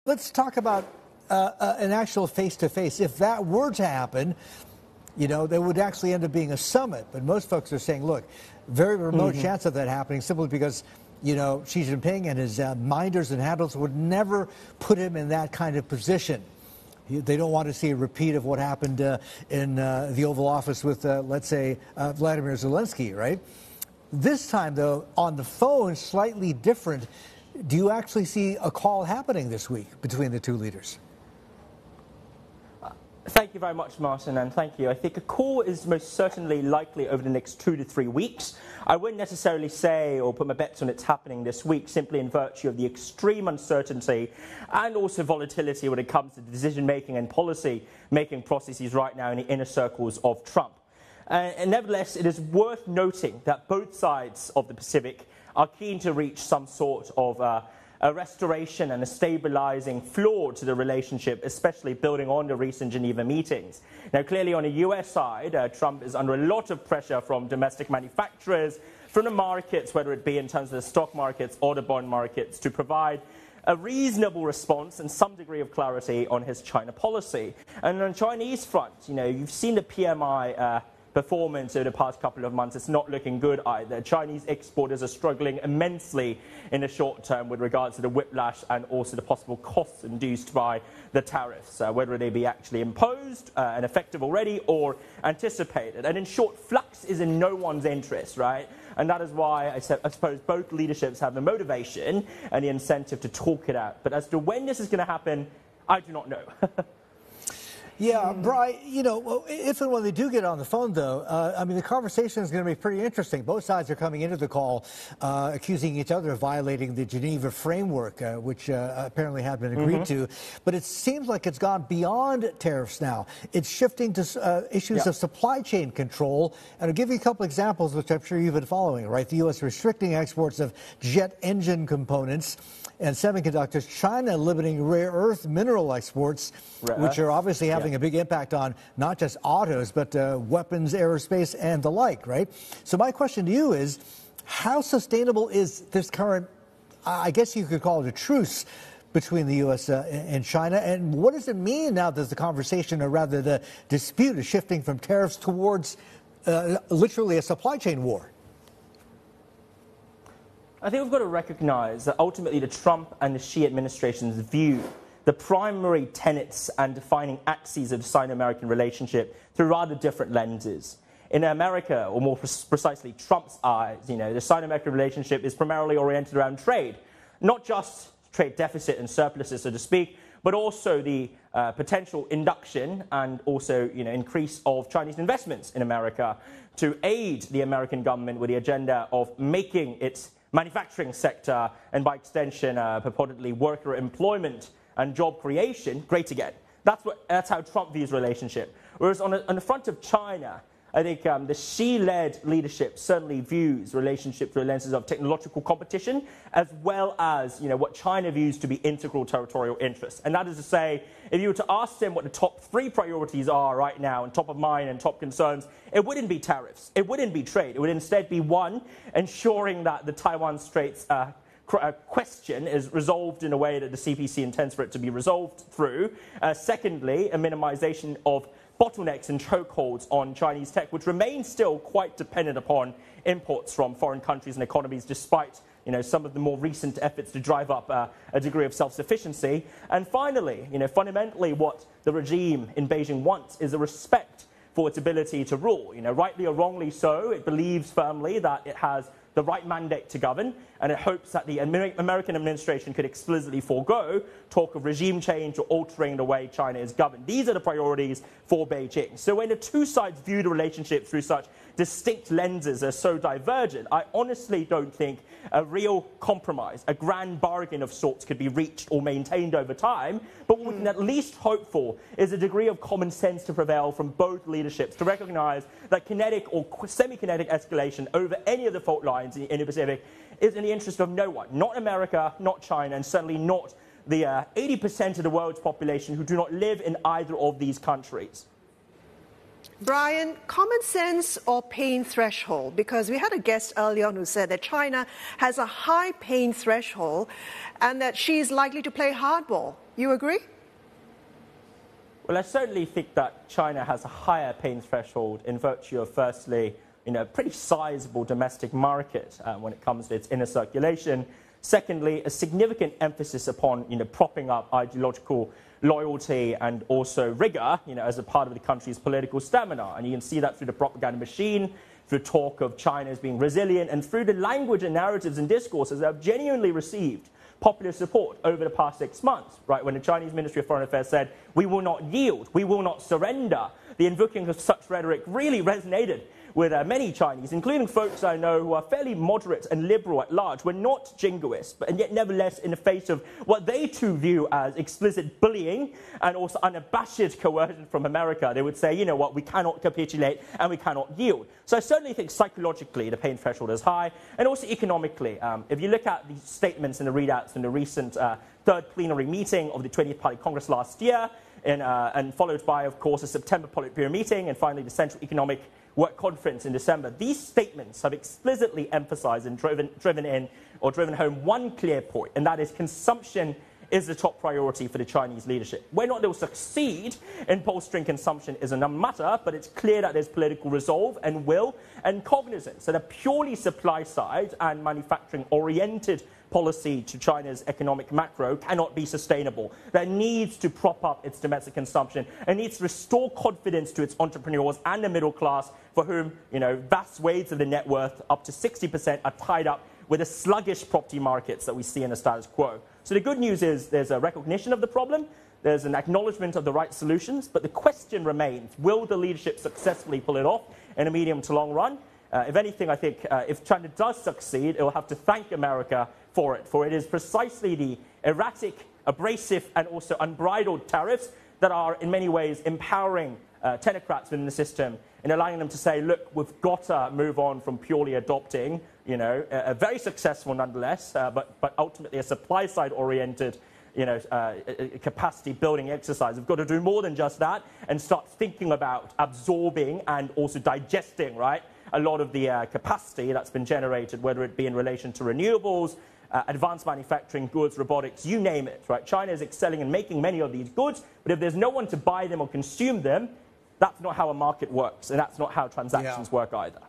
Let's talk about an actual face-to-face. If that were to happen, there would actually end up being a summit. But most folks are saying, look, very remote chance of that happening simply because, Xi Jinping and his minders and handlers would never put him in that kind of position. They don't want to see a repeat of what happened in the Oval Office with, let's say, Vladimir Zelensky, right? This time, though, on the phone, slightly different. Do you actually see a call happening this week between the two leaders? Thank you very much, Martin, and thank you. I think a call is most certainly likely over the next 2 to 3 weeks. I wouldn't necessarily say or put my bets on it's happening this week, simply in virtue of the extreme uncertainty and also volatility when it comes to decision-making and policy-making processes right now in the inner circles of Trump. And nevertheless, it is worth noting that both sides of the Pacific are keen to reach some sort of a restoration and a stabilizing floor to the relationship, especially building on the recent Geneva meetings. Now, clearly on the US side, Trump is under a lot of pressure from domestic manufacturers, from the markets, whether it be in terms of the stock markets or the bond markets, to provide a reasonable response and some degree of clarity on his China policy. And on the Chinese front, you've seen the PMI performance over the past couple of months. It's not looking good either. Chinese exporters are struggling immensely in the short term with regards to the whiplash and also the possible costs induced by the tariffs, whether they be actually imposed and effective already or anticipated. And in short, flux is in no one's interest, right? And that is why I suppose both leaderships have the motivation and the incentive to talk it out. But as to when this is going to happen, I do not know. Yeah, Bri, if and when they do get on the phone, though, the conversation is going to be pretty interesting. Both sides are coming into the call accusing each other of violating the Geneva framework, which apparently had been agreed to. But it seems like it's gone beyond tariffs now. It's shifting to issues of supply chain control. And I'll give you a couple examples, which I'm sure you've been following, right? The U.S. restricting exports of jet engine components and semiconductors, China limiting rare earth mineral exports, which are obviously having a big impact on not just autos, but weapons, aerospace, and the like, right? So my question to you is, how sustainable is this current, I guess you could call it a truce, between the U.S. And China? And what does it mean now that the conversation, or rather the dispute, is shifting from tariffs towards literally a supply chain war? I think we've got to recognize that ultimately the Trump and the Xi administrations view the primary tenets and defining axes of the Sino-American relationship through rather different lenses. In America, or more precisely Trump's eyes, the Sino-American relationship is primarily oriented around trade, not just trade deficit and surpluses, so to speak, but also the potential induction and also increase of Chinese investments in America to aid the American government with the agenda of making its manufacturing sector and by extension purportedly worker employment and job creation great again. That's how Trump views relationship. Whereas on the front of China, I think the Xi-led leadership certainly views relationship through lenses of technological competition, as well as what China views to be integral territorial interests. And that is to say, if you were to ask them what the top 3 priorities are right now, and top of mind and top concerns, it wouldn't be tariffs, it wouldn't be trade. It would instead be, one, ensuring that the Taiwan Straits question is resolved in a way that the CPC intends for it to be resolved through. Secondly, a minimization of bottlenecks and chokeholds on Chinese tech, which remain still quite dependent upon imports from foreign countries and economies, despite some of the more recent efforts to drive up a degree of self-sufficiency. And finally, fundamentally what the regime in Beijing wants is a respect for its ability to rule. Rightly or wrongly so, it believes firmly that it has the right mandate to govern, and it hopes that the American administration could explicitly forego talk of regime change or altering the way China is governed. These are the priorities for Beijing. So when the two sides view the relationship through such distinct lenses are so divergent, I honestly don't think a real compromise, a grand bargain of sorts could be reached or maintained over time. But what we can at least hope for is a degree of common sense to prevail from both leaderships to recognize that kinetic or semi-kinetic escalation over any of the fault lines in the Pacific is in the interest of no one, not America, not China, and certainly not the 80% of the world's population who do not live in either of these countries. Brian, common sense or pain threshold? Because we had a guest earlier on who said that China has a high pain threshold and that she's likely to play hardball. You agree? Well, I certainly think that China has a higher pain threshold in virtue of, firstly, a pretty sizable domestic market when it comes to its inner circulation. Secondly, a significant emphasis upon propping up ideological loyalty and also rigor, as a part of the country's political stamina. And you can see that through the propaganda machine, through talk of China as being resilient, and through the language and narratives and discourses that have genuinely received popular support over the past 6 months, right? When the Chinese Ministry of Foreign Affairs said, we will not yield, we will not surrender, the invoking of such rhetoric really resonated with many Chinese, including folks I know who are fairly moderate and liberal at large. We're not jingoists, but and yet nevertheless in the face of what they too view as explicit bullying and also unabashed coercion from America, they would say, you know what, we cannot capitulate and we cannot yield. So I certainly think psychologically the pain threshold is high, and also economically. If you look at the statements and the readouts in the recent third plenary meeting of the 20th Party Congress last year, and followed by, of course, a September Politburo meeting, and finally the Central Economic Work Conference in December, these statements have explicitly emphasized and driven home one clear point, and that is consumption is the top priority for the Chinese leadership. Whether or not they'll succeed in bolstering consumption is another matter, but it's clear that there's political resolve and will and cognizance that a purely supply side and manufacturing-oriented policy to China's economic macro cannot be sustainable. That needs to prop up its domestic consumption and needs to restore confidence to its entrepreneurs and the middle class, for whom, vast swathes of the net worth, up to 60%, are tied up with the sluggish property markets that we see in the status quo. So the good news is there's a recognition of the problem, there's an acknowledgement of the right solutions, but the question remains, will the leadership successfully pull it off in a medium to long run? If anything, I think if China does succeed, it will have to thank America for it is precisely the erratic, abrasive, and also unbridled tariffs that are in many ways empowering technocrats within the system and allowing them to say, look, we've got to move on from purely adopting, a very successful nonetheless, but ultimately a supply-side oriented capacity building exercise. We've got to do more than just that and start thinking about absorbing and also digesting, right, a lot of the capacity that's been generated, whether it be in relation to renewables, advanced manufacturing, goods, robotics, you name it, right? China is excelling in making many of these goods, but if there's no one to buy them or consume them, that's not how a market works, and that's not how transactions work either.